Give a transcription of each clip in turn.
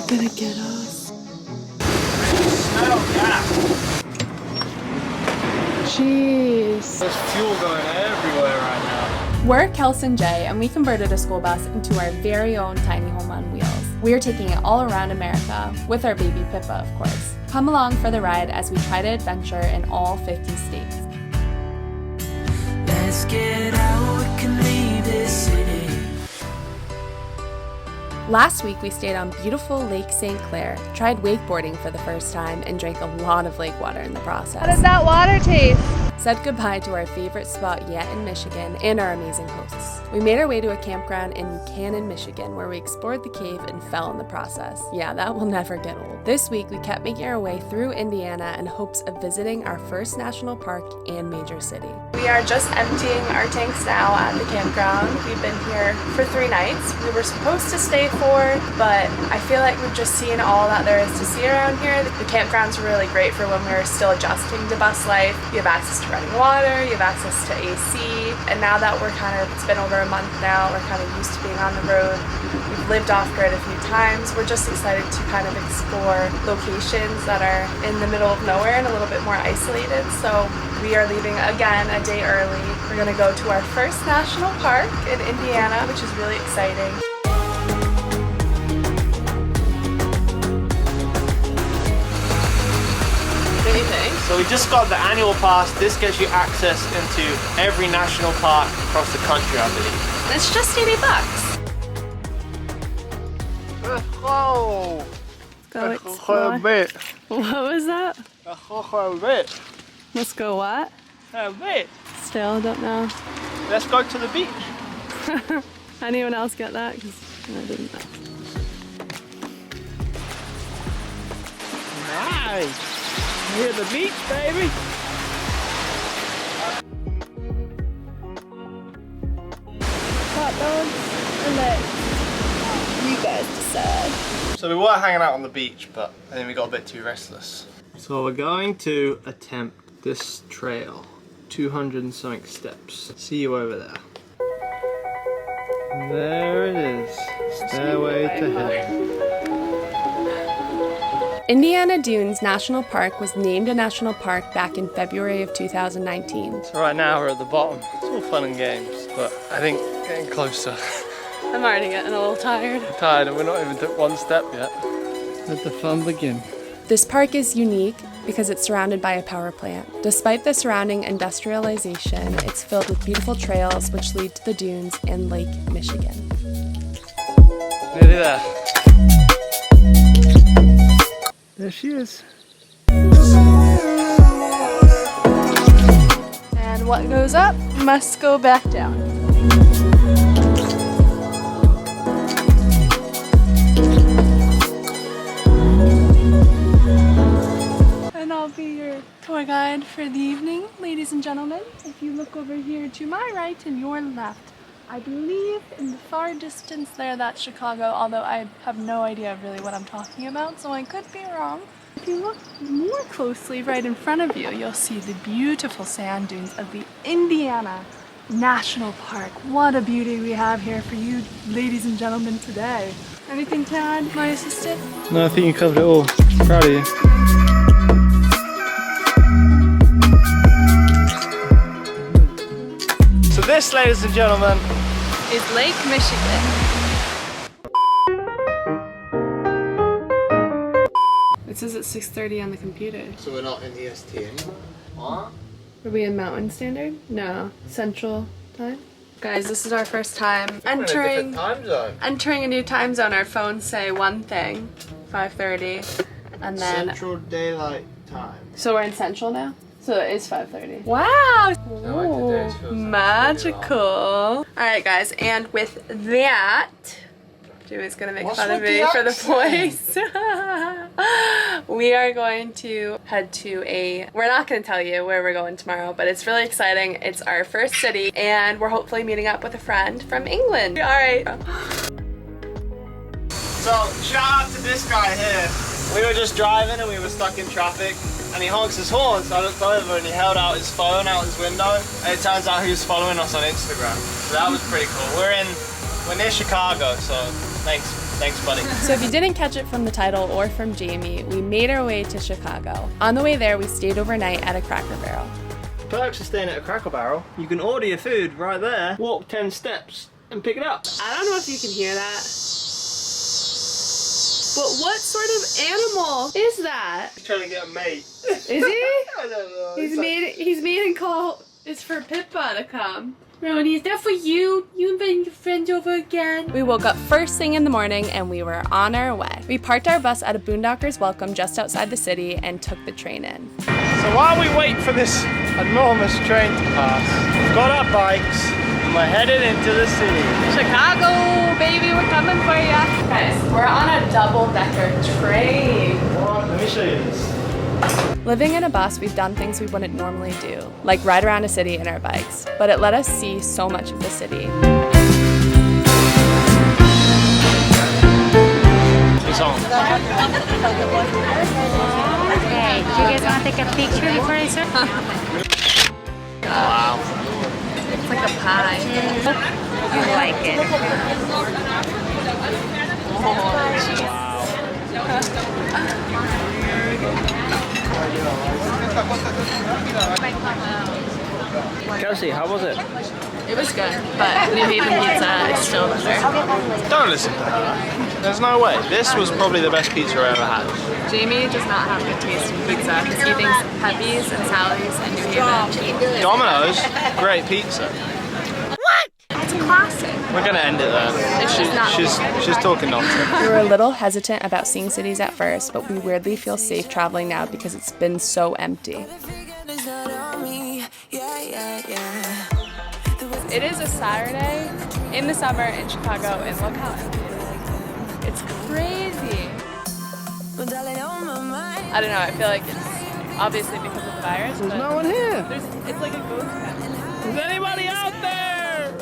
gonna get us. Smell that. Jeez. There's fuel going everywhere right now. We're Kels and Jay, and we converted a school bus into our very own tiny home on wheels. We are taking it all around America, with our baby Pippa, of course. Come along for the ride as we try to adventure in all 50 states. Let's get out, we can leave this city. Last week we stayed on beautiful Lake St. Clair, tried wakeboarding for the first time, and drank a lot of lake water in the process. How does that water taste? Said goodbye to our favorite spot yet in Michigan and our amazing hosts. We made our way to a campground in Buchanan, Michigan, where we explored the cave and fell in the process. Yeah, that will never get old. This week we kept making our way through Indiana in hopes of visiting our first national park and major city. We are just emptying our tanks now at the campground. We've been here for 3 nights. We were supposed to stay 4, but I feel like we've just seen all that there is to see around here. The campground's really great for when we're still adjusting to bus life. You have access to running water, you have access to AC, and now that it's been over a month now, we're kind of used to being on the road. We've lived off-grid a few times. We're just excited to kind of explore locations that are in the middle of nowhere and a little bit more isolated. So we are leaving again a day early. We're gonna go to our first national park in Indiana, which is really exciting. So we just got the annual pass. This gets you access into every national park across the country, I believe. It's just $80. Whoa! Go explore. bit. What was that? A bit. Let's go what? A bit. Still don't know. Let's go to the beach. Anyone else get that? Because I didn't know. Nice. We're at the beach, baby. Hot dogs or legs? You guys decide. So we were hanging out on the beach, but then we got a bit too restless. So we're going to attempt this trail. 200 and something steps. See you over there. There it is. Stairway to heaven. Indiana Dunes National Park was named a national park back in February of 2019. So right now we're at the bottom. It's all fun and games, but I think getting closer. I'm already getting a little tired. I'm tired and we're not even took 1 step yet. Let the fun begin. This park is unique because it's surrounded by a power plant. Despite the surrounding industrialization, it's filled with beautiful trails which lead to the dunes and Lake Michigan. Nearly there. There she is. And what goes up must go back down. And I'll be your tour guide for the evening, ladies and gentlemen. If you look over here to my right and your left, I believe in the far distance there, that's Chicago, although I have no idea really what I'm talking about, so I could be wrong. If you look more closely right in front of you, you'll see the beautiful sand dunes of the Indiana National Park. What a beauty we have here for you, ladies and gentlemen, today. Anything to add, my assistant? No, I think you covered it all. Proud of you. So this, ladies and gentlemen, Is Lake Michigan. It says it's 6:30 on the computer. so we're not in EST anymore. What? Are we in Mountain Standard? No. Central Time? Guys, this is our first time We're in a different time zone. entering a new time zone. Our phones say one thing, 5:30, and then Central Daylight Time. so we're in Central now. So it is 5:30. Wow! today's feels like Magical. All right, guys, and with that, Joey's gonna make fun of me for the voice. We are going to head to we're not gonna tell you where we're going tomorrow, but it's really exciting. It's our first city, and we're hopefully meeting up with a friend from England. All right. So shout out to this guy here. We were just driving and we were stuck in traffic and he honks his horn, so I looked over and he held out his phone out his window and it turns out he was following us on Instagram. So that was pretty cool. We're near Chicago, so thanks Thanks, buddy. So if you didn't catch it from the title or from Jamie, we made our way to Chicago. On the way there, we stayed overnight at a Cracker Barrel. Perks of staying at a Cracker Barrel, you can order your food right there, walk 10 steps and pick it up. I don't know if you can hear that. But what sort of animal is that? He's trying to get a mate. Is he? I don't know. He's made a call. It's for Pippa to come. Roni, is that for you? You inviting your friends over again? We woke up first thing in the morning and we were on our way. We parked our bus at a Boondockers Welcome just outside the city and took the train in. So while we wait for this enormous train to pass, we've got our bikes and we're headed into the city. Chicago, baby, we're coming for ya. Guys, we're on a double-decker train. Alright, let me show you this. Living in a bus, we've done things we wouldn't normally do, like ride around a city in our bikes, but it let us see so much of the city. It's on. Hey, do you guys want to take a picture before I serve? Wow. It's like a pie. You like it. Kelsey, how was it? It was good, but New Haven pizza is still better. Don't listen to her. There's no way. This was probably the best pizza I ever had. Jamie does not have good taste in pizza because he thinks Pepe's and Sally's and New Haven. Domino's, great pizza. It's a classic. We're gonna end it there. It's just not. She's talking nonsense. We were a little hesitant about seeing cities at first, but we weirdly feel safe traveling now because it's been so empty. It is a Saturday in the summer in Chicago, and look how empty it is. It's crazy. I don't know, I feel like it's obviously because of the virus. There's but no one here. It's like a ghost town. Is anybody out there?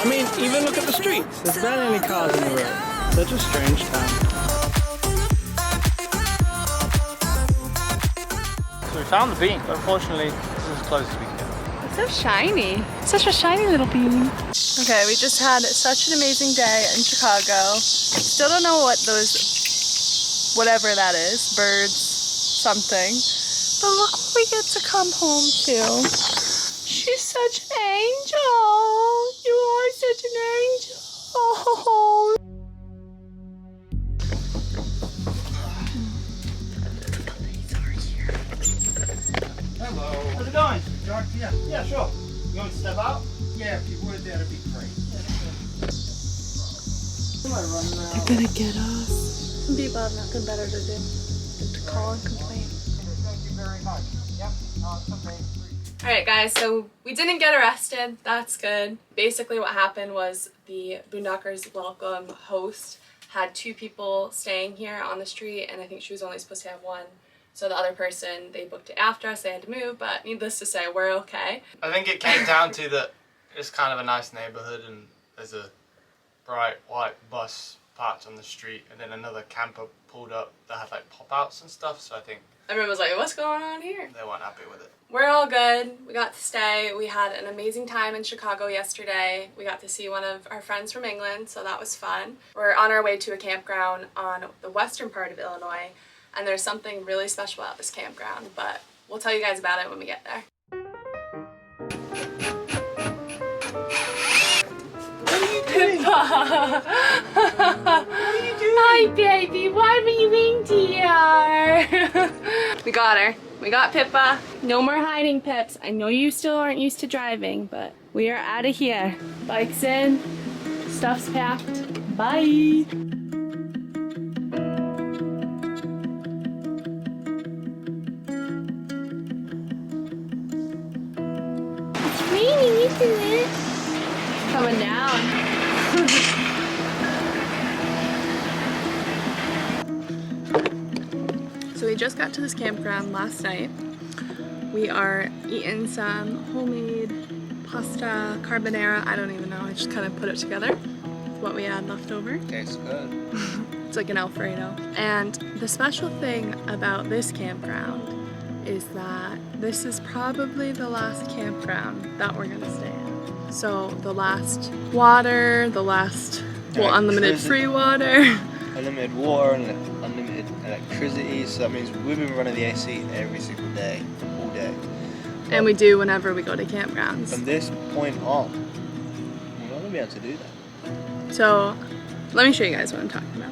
I mean, even look at the streets. There's barely any cars in the road. Such a strange town. So we found the bean, but unfortunately, this is as close as we can get. It's so shiny. Such a shiny little bean. Okay, we just had such an amazing day in Chicago. Still don't know what those, whatever that is, birds, something. But look what we get to come home to. She's such an angel. You are such an angel. Hello. How's it going? Yeah, sure. You want me to step out? Yeah, if you would, that'd be great. They're gonna get us. Some people have nothing better to do than to call and complain. Thank you very much. Yep, it's okay. Alright guys, so we didn't get arrested, that's good. Basically what happened was the Boondockers Welcome host had 2 people staying here on the street, and I think she was only supposed to have 1. So the other person, they booked it after us, they had to move, but needless to say, we're okay. I think it came down to that it's kind of a nice neighborhood and there's a bright white bus parked on the street and then another camper pulled up that had like pop-outs and stuff, so I think Everyone was like, what's going on here? they weren't happy with it. We're all good. We got to stay. We had an amazing time in Chicago yesterday. We got to see one of our friends from England, so that was fun. We're on our way to a campground on the western part of Illinois, and there's something really special about this campground, but we'll tell you guys about it when we get there. Pippa! What are you doing? Hi, baby. Why were you in here? We got her. We got Pippa. No more hiding, Pips. I know you still aren't used to driving, but we are out of here. Bike's in. Stuff's packed. Bye. It's raining, isn't it? Coming down. So we just got to this campground last night. We are eating some homemade pasta carbonara. I don't even know, I just kind of put it together. It's what we had left over. Tastes good. It's like an Alfredo. And the special thing about this campground is that this is probably the last campground that we're gonna stay at. So the last water, the last unlimited free water. Unlimited water and unlimited electricity, so that means we've been running the AC every single day, all day. And we do whenever we go to campgrounds. From this point on, we're not going to be able to do that. So let me show you guys what I'm talking about.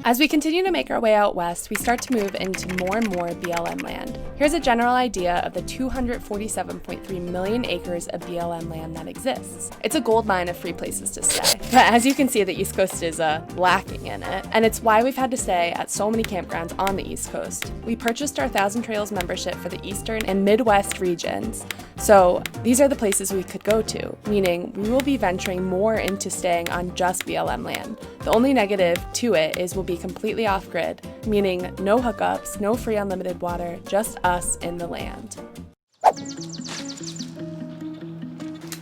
As we continue to make our way out west, we start to move into more and more BLM land. Here's a general idea of the 247.3 million acres of BLM land that exists. It's a gold mine of free places to stay. But as you can see, the East Coast is lacking in it, and it's why we've had to stay at so many campgrounds on the East Coast. We purchased our 1,000 Trails membership for the Eastern and Midwest regions, so these are the places we could go to, meaning we will be venturing more into staying on just BLM land. The only negative to it is we'll be completely off-grid, meaning no hookups, no free unlimited water, just us in the land.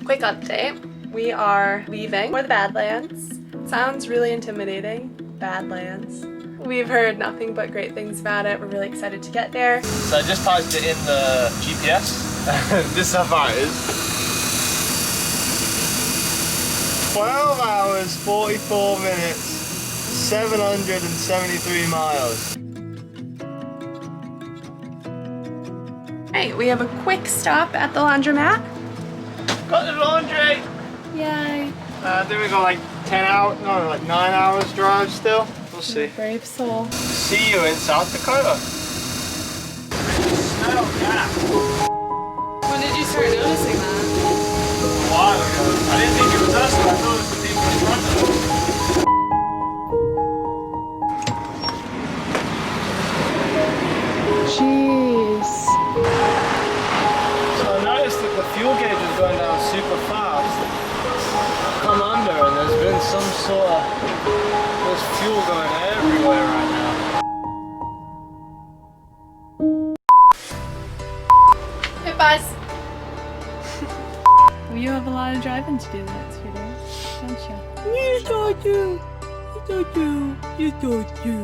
Quick update. We are leaving for the Badlands. Sounds really intimidating, Badlands. We've heard nothing but great things about it. We're really excited to get there. So I just typed it in the GPS. This is how far it is. 12 hours, 44 minutes, 773 miles. Hey, we have a quick stop at the laundromat. Got the laundry! Yay. Then we got like 9 hours drive still. We'll see. Brave soul. See you in South Dakota. Smell that. When did you start noticing that? A while ago. I didn't think it was us, but I thought it was the people in front of us. Jeez. So I noticed that the fuel gauge was going down super fast. I've come under and there's been some sort of, there's fuel going everywhere right now. Hey, buzz. Well, you have a lot of driving to do the next few days, don't you? Yes, I do. Yes, I do. Yes, I do.